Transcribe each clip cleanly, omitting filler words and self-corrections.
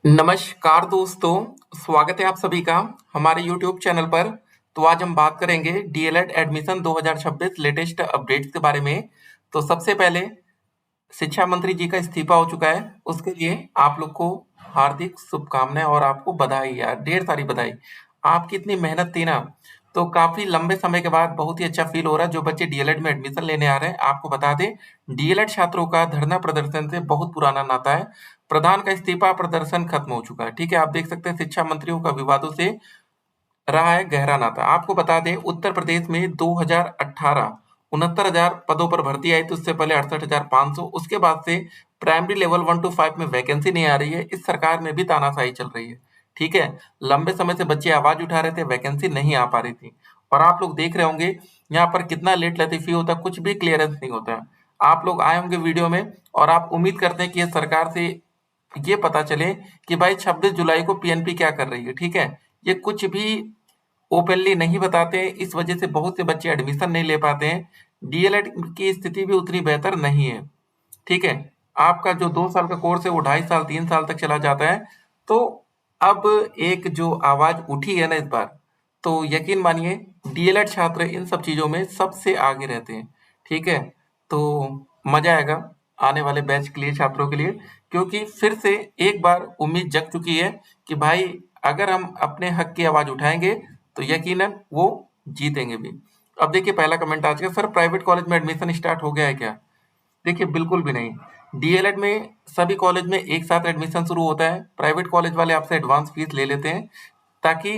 नमस्कार दोस्तों, स्वागत है आप सभी का हमारे YouTube चैनल पर। तो आज हम बात करेंगे डीएलएड एडमिशन 2026 लेटेस्ट अपडेट्स के बारे में। तो सबसे पहले शिक्षा मंत्री जी का इस्तीफा हो चुका है, उसके लिए आप लोग को हार्दिक शुभकामनाएं और आपको बधाई यार, ढेर सारी बधाई। आपकी इतनी मेहनत थी ना, तो काफी लंबे समय के बाद बहुत ही अच्छा फील हो रहा है। जो बच्चे डीएलएड में एडमिशन लेने आ रहे हैं, आपको बता दें, डीएलएड छात्रों का धरना प्रदर्शन से बहुत पुराना नाता है। प्रधान का इस्तीफा प्रदर्शन खत्म हो चुका है। ठीक है, आप देख सकते हैं शिक्षा मंत्रियों का विवादों से रहा है गहरा नाता। आपको बता दें, उत्तर प्रदेश में 2018 69,000 पदों पर भर्ती आई थी, उससे पहले 68,500। उसके बाद से प्राइमरी लेवल 1 to 5 में वैकेंसी नहीं आ रही है। इस सरकार में भी तानाशाही चल रही है। ठीक है, लंबे समय से बच्चे आवाज उठा रहे थे, वैकेंसी नहीं आ पा रही थी। और आप लोग देख रहे होंगे यहाँ पर कितना लेट लतीफी होता है, कुछ भी क्लियरेंस नहीं होता है। आप लोग आए होंगे वीडियो में और आप उम्मीद करते हैं कि ये सरकार से ये पता चले कि भाई 26 जुलाई को पीएनपी क्या कर रही है। ठीक है, ये कुछ भी ओपनली नहीं बताते हैं, इस वजह से बहुत से बच्चे एडमिशन नहीं ले पाते हैं। डीएलएड की स्थिति भी उतनी बेहतर नहीं है। ठीक है, आपका जो 2 साल का कोर्स है वो 2.5 साल 3 साल तक चला जाता है। तो अब एक जो आवाज उठी है ना इस बार, तो यकीन मानिए डीएलएड छात्र इन सब चीजों में सबसे आगे रहते हैं। ठीक है, तो मजा आएगा आने वाले बैच के लिए, छात्रों के लिए, क्योंकि फिर से एक बार उम्मीद जग चुकी है कि भाई अगर हम अपने हक की आवाज उठाएंगे तो यकीनन वो जीतेंगे भी। अब देखिए पहला कमेंट आज का, सर प्राइवेट कॉलेज में एडमिशन स्टार्ट हो गया है क्या? देखिए बिल्कुल भी नहीं। डीएलएड में सभी कॉलेज में एक साथ एडमिशन शुरू होता है। प्राइवेट कॉलेज वाले आपसे एडवांस फीस ले लेते हैं ताकि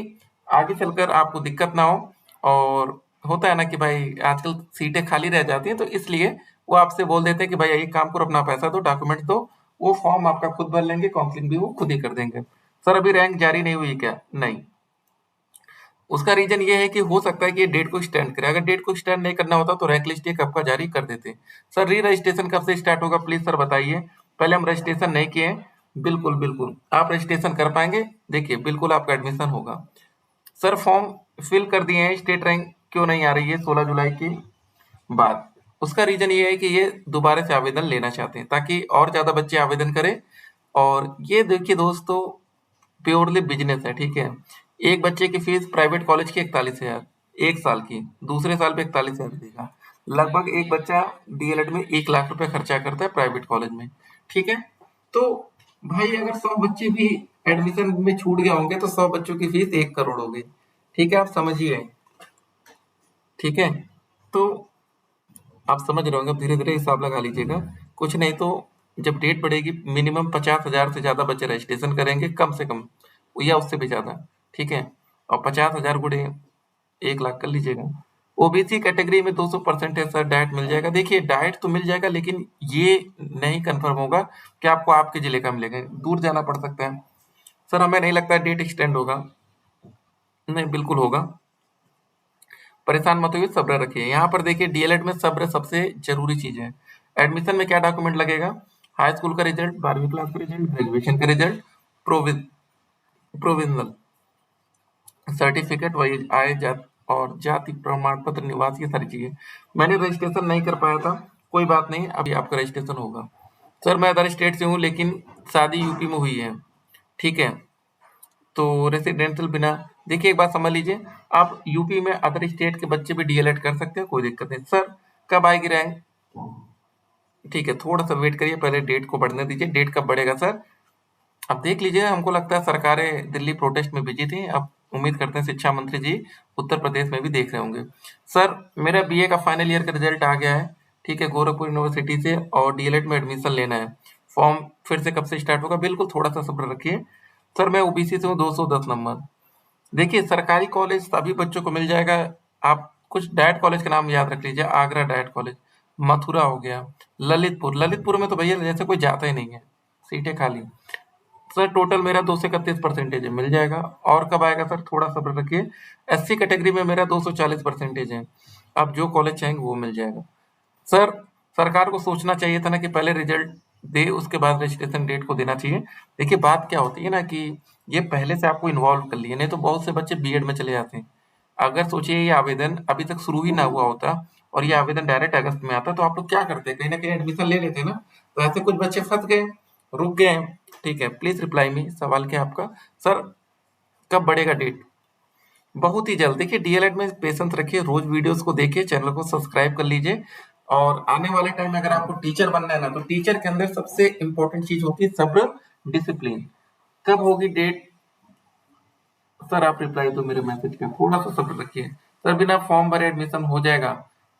आगे चलकर आपको दिक्कत ना हो। और होता है ना कि भाई आजकल सीटें खाली रह जाती हैं, तो इसलिए वो आपसे बोल देते हैं कि भाई एक काम करो, अपना पैसा दो, डॉक्यूमेंट दो, वो फॉर्म आपका खुद भर लेंगे, काउंसलिंग भी वो खुद ही कर देंगे। सर अभी रैंक जारी नहीं हुई क्या? नहीं। उसका रीजन ये है कि हो सकता है कि ये डेट को एक्सटेंड करे। अगर डेट को एक्सटेंड नहीं करना होता तो रैंक लिस्ट एक आपका जारी कर देते। सर री रजिस्ट्रेशन कब से स्टार्ट होगा, प्लीज सर बताइए। पहले हम रजिस्ट्रेशन नहीं किए हैं। बिल्कुल बिल्कुल आप रजिस्ट्रेशन कर पाएंगे। देखिए बिल्कुल आपका एडमिशन होगा। सर फॉर्म फिल कर दिए हैं, स्टेट रैंक क्यों नहीं आ रही है 16 जुलाई के बाद? उसका रीजन ये है कि ये दोबारा से आवेदन लेना चाहते हैं ताकि और ज्यादा बच्चे आवेदन करें। और ये देखिए दोस्तों, प्योरली बिजनेस है। ठीक है, एक बच्चे की फीस प्राइवेट कॉलेज की 41,000 एक साल की, दूसरे साल पे 41,000 देगा। लगभग एक बच्चा डीएलएड में 1 लाख रुपए खर्चा करता है प्राइवेट कॉलेज में। ठीक है, तो भाई अगर 100 बच्चे भी एडमिशन में छूट गए होंगे तो 100 बच्चों की फीस 1 करोड़ हो गई। ठीक है, आप समझिए। ठीक है, तो आप समझ रहे होंगे, अब धीरे धीरे हिसाब लगा लीजिएगा। कुछ नहीं तो जब डेट बढ़ेगी मिनिमम 50,000 से ज्यादा बच्चे रजिस्ट्रेशन करेंगे कम से कम, या उससे भी ज्यादा। ठीक है, और 50,000 गुणे 1 लाख कर लीजिएगा। ओबीसी कैटेगरी में 200% है सर, डाइट मिल जाएगा। देखिए डाइट तो मिल जाएगा, लेकिन ये नहीं कंफर्म होगा कि आपको आपके जिले का मिलेगा, दूर जाना पड़ सकता है। सर हमें नहीं लगता डेट एक्सटेंड होगा। नहीं, बिल्कुल होगा। परेशान मत होइए, सब्र रखिए। यहाँ पर देखिए डीएलएड में सब्र सबसे जरूरी चीज है। एडमिशन में क्या डॉक्यूमेंट लगेगा? हाई स्कूल का रिजल्ट, 12वीं क्लास का रिजल्ट, ग्रेजुएशन का रिजल्ट, प्रोविजनल सर्टिफिकेट, वही आय जात और जाति प्रमाण पत्र, निवास, ये सारी चीजें। मैंने रजिस्ट्रेशन नहीं कर पाया था, कोई बात नहीं, अभी आपका रजिस्ट्रेशन होगा। सर मैं अदर स्टेट से हूँ लेकिन शादी यूपी में हुई है। ठीक है, तो रेसिडेंशियल बिना, देखिए एक बात समझ लीजिए, आप यूपी में अदर स्टेट के बच्चे भी डीएलएड कर सकते हैं, कोई दिक्कत नहीं। सर कब आएगी रैंक? ठीक है, थोड़ा सा वेट करिए, पहले डेट को बढ़ने दीजिए। डेट कब बढ़ेगा सर? अब देख लीजिए, हमको लगता है सरकारें दिल्ली प्रोटेस्ट में बिजी थी। अब उम्मीद करते हैं शिक्षा मंत्री जी उत्तर प्रदेश में भी देख रहे होंगे। सर मेरा बीए का फाइनल ईयर का रिजल्ट आ गया है। ठीक है, गोरखपुर यूनिवर्सिटी से, और डीएलएड में एडमिशन लेना है। फॉर्म फिर से कब से स्टार्ट होगा? बिल्कुल थोड़ा सा सब्र रखिए। सर मैं ओबीसी से हूँ, 210 नंबर। देखिए सरकारी कॉलेज सभी बच्चों को मिल जाएगा। आप कुछ डायट कॉलेज का नाम याद रख लीजिए, आगरा डायट कॉलेज, मथुरा हो गया, ललितपुर। ललितपुर में तो भैया जैसे कोई जाता ही नहीं है, सीटें खाली। सर टोटल मेरा 231% है, मिल जाएगा। और कब आएगा सर? थोड़ा सब्र रखिए। एससी कैटेगरी में मेरा 240% है। आप जो कॉलेज चाहेंगे वो मिल जाएगा। सर सरकार को सोचना चाहिए था ना कि पहले रिजल्ट दे, उसके बाद रजिस्ट्रेशन डेट को देना चाहिए। देखिए बात क्या होती है ना कि ये पहले से आपको इन्वॉल्व कर लिए, नहीं तो बहुत से बच्चे बीएड में चले जाते हैं। अगर सोचिए ये आवेदन अभी तक शुरू ही ना हुआ होता और ये आवेदन डायरेक्ट अगस्त में आता, तो आप लोग क्या करते? कहीं ना कहीं एडमिशन ले लेते ना। तो ऐसे कुछ बच्चे फंस गए, रुक गए, ठीक है, प्लीज रिप्लाई मी। सवाल क्या है आपका? सर, कब बढ़ेगा डेट? बहुत ही जल्द। देखिए, डीएलएड में पेशेंस रखिए, रोज वीडियोस को देखिए, चैनल को सब्सक्राइब कर लीजिए। और आने वाले टाइम में अगर आपको टीचर बनना है ना, तो टीचर के अंदर सबसे इंपॉर्टेंट चीज होती है सब्र, डिसिप्लिन। कब होगी डेट? सर, आप रिप्लाई दो मेरे मैसेज का, थोड़ा सा सब्र रखिए। सर, बिना फॉर्म भरे एडमिशन हो जाएगा?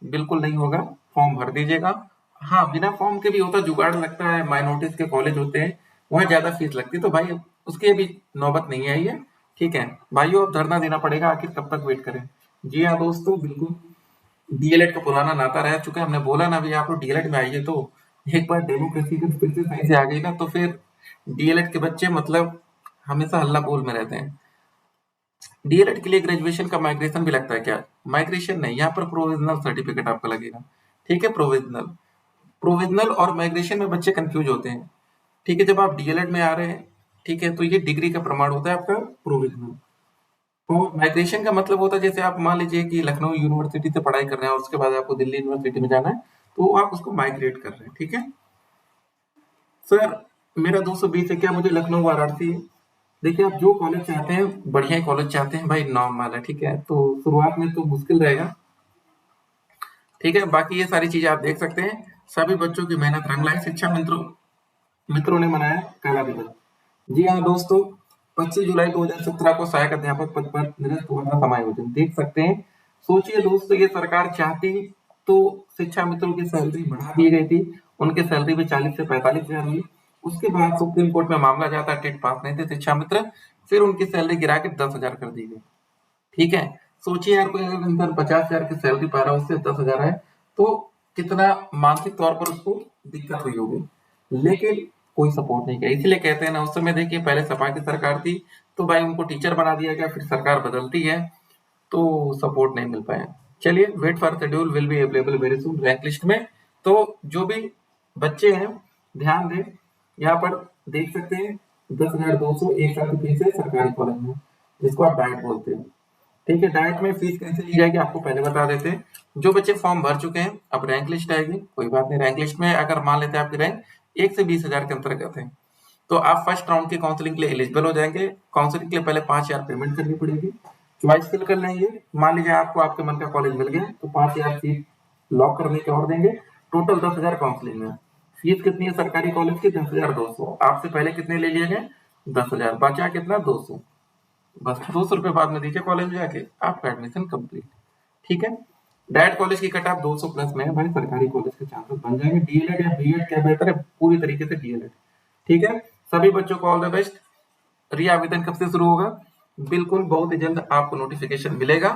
बिल्कुल नहीं होगा, फॉर्म भर दीजिएगा। हाँ, बिना फॉर्म के भी होता, जुगाड़ लगता है, माइनॉरिटीज के कॉलेज होते हैं, वहाँ ज्यादा फीस लगती है, तो भाई उसकी अभी नौबत नहीं आई है। ठीक है भाइयों, अब धरना देना पड़ेगा, आखिर कब तक वेट करें। जी हाँ दोस्तों, बिल्कुल डीएलएड का पुराना नाता रह चुका है। हमने बोला ना, अभी आप लोग डीएलएड में आइए, तो एक बार डेमोक्रेसी की फिर से सही से आ गई ना, तो फिर डीएलएड के बच्चे मतलब हमेशा हल्ला बोल में रहते हैं। डीएलएड के लिए ग्रेजुएशन का माइग्रेशन भी लगता है क्या? माइग्रेशन नहीं, यहाँ पर प्रोविजनल सर्टिफिकेट आपका लगेगा। ठीक है, प्रोविजनल। प्रोविजनल और माइग्रेशन में बच्चे कंफ्यूज होते हैं। ठीक है, जब आप डीएलएड में आ रहे हैं, ठीक है, तो ये डिग्री का प्रमाण होता है आपका प्रोविजनल। तो माइग्रेशन का मतलब होता है, जैसे आप मान लीजिए कि लखनऊ यूनिवर्सिटी से पढ़ाई कर रहे हैं और उसके बाद आपको दिल्ली यूनिवर्सिटी में जाना है, तो आप उसको माइग्रेट कर रहे हैं। ठीक है सर, मेरा 220 है, क्या मुझे लखनऊ वाराणसी? देखिए, आप जो कॉलेज चाहते हैं, बढ़िया कॉलेज चाहते हैं भाई, नॉर्मल है। ठीक है, तो शुरुआत में तो मुश्किल रहेगा। ठीक है, बाकी ये सारी चीजें आप देख सकते हैं। सभी बच्चों की मेहनत रंग लाई। शिक्षा मित्रों मित्रों ने मनाया काला दिवस। जी हाँ दोस्तों, 25 जुलाई 2017 को सहायक अध्यापक पद पर निरस्त हुआ था समायोजन, देख सकते हैं। सोचिए दोस्तों, ये सरकार चाहती तो शिक्षा मित्रों की सैलरी बढ़ा दी गई थी। उनकी सैलरी भी 40 से 45 हजार हुई। उसके बाद सुप्रीम कोर्ट में मामला जाता, टेट पास नहीं थे शिक्षा मित्र, फिर उनकी सैलरी गिरा के 10 हजार कर दी गई। ठीक है, सोचिए यार, कोई अगर इंसान 50 हजार की सैलरी पा रहा है, उससे 10 हजार है, तो कितना मानसिक तौर पर उसको दिक्कत हुई होगी। लेकिन कोई सपोर्ट नहीं किया, इसलिए कहते हैं ना, उस समय देखिए पहले सपा की सरकार थी, तो भाई उनको टीचर बना दिया गया, फिर सरकार बदलती है तो सपोर्ट नहीं मिल पाया। चलिए, wait for schedule will be available very soon rank list में। तो जो भी बच्चे हैं, ध्यान दें, यहाँ पर देख सकते हैं 10,200 एक साल की फीस है सरकारी कॉलेज में, जिसको आप डाइट बोलते हैं। ठीक है, डाइट में फीस कैसे ली जाएगी आपको पहले बता देते हैं। जो बच्चे फॉर्म भर चुके हैं, अब रैंक लिस्ट आएगी, कोई बात नहीं, रैंक लिस्ट में अगर मान लेते हैं आपकी रैंक 1 से 20 हजार के अंतर्गत है, तो आप फर्स्ट राउंड की काउंसलिंग के लिए एलिजिबल हो जाएंगे। काउंसलिंग के लिए पहले 5 हजार पेमेंट करनी पड़ेगी। चॉइस फिल कर लेंगे। मान लीजिए आपको आपके मन का कॉलेज मिल गया, तो 5 हजार सीट लॉक करने के और देंगे। टोटल 10 हजार काउंसलिंग में। फीस कितनी है सरकारी कॉलेज की? 10,200। आपसे पहले कितने ले लिए गए? 10 हजार। बचा कितना? 200। बस 200 रुपये बाद में दीजिए कॉलेज में जाके, आपका एडमिशन कंप्लीट। ठीक है, डायट कॉलेज की कट ऑफ 200 प्लस में है भाई, सरकारी कॉलेज के चांसेस बन जाएंगे। डीएलएड या बीएड क्या बेहतर है? पूरी तरीके से डीएलएड। ठीक है, सभी बच्चों को ऑल द बेस्ट। री आवेदन कब से शुरू होगा? बिल्कुल बहुत ही जल्द आपको नोटिफिकेशन मिलेगा।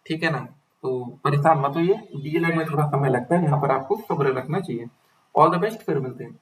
ठीक है ना, तो परेशान मत होइए, डीएलएड में थोड़ा समय लगता है, यहाँ पर आपको सब्र रखना चाहिए। ऑल द बेस्ट, फिर मिलते हैं।